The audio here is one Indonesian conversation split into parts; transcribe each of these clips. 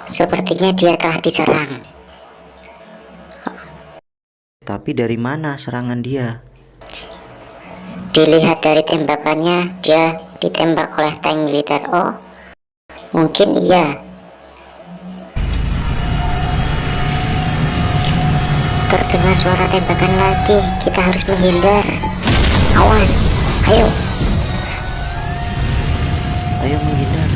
Sepertinya dia telah diserang. Tapi dari mana serangan dia? Dilihat dari tembakannya, dia ditembak oleh tank militer. Oh, mungkin iya. Terdengar suara tembakan lagi. Kita harus menghindar. Awas, ayo. Ayo menghindar.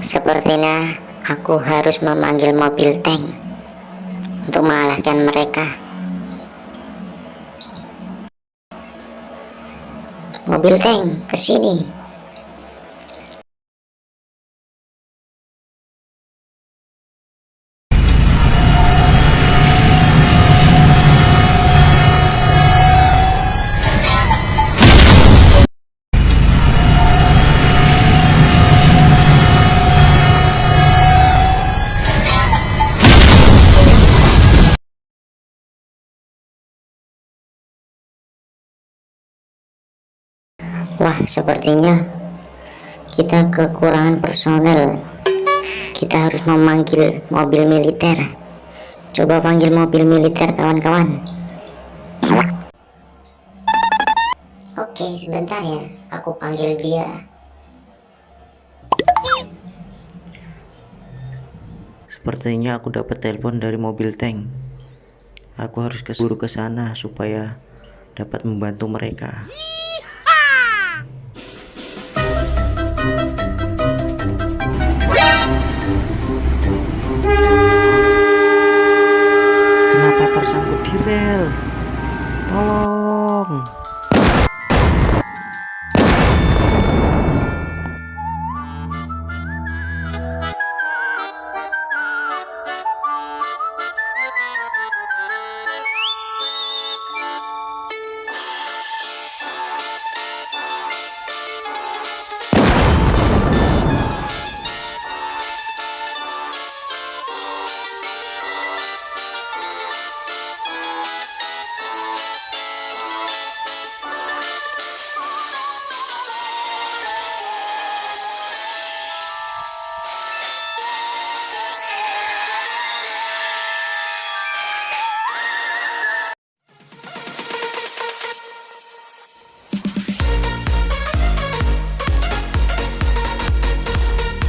Sepertinya aku harus memanggil mobil tank untuk mengalahkan mereka. Mobil tank, ke sini. Wah, sepertinya kita kekurangan personel. Kita harus memanggil mobil militer. Coba panggil mobil militer, kawan-kawan. Oke, sebentar ya. Aku panggil dia. Sepertinya aku dapat telepon dari mobil tank. Aku harus buru ke sana supaya dapat membantu mereka. Kenapa tersangkut di rel? Tolong.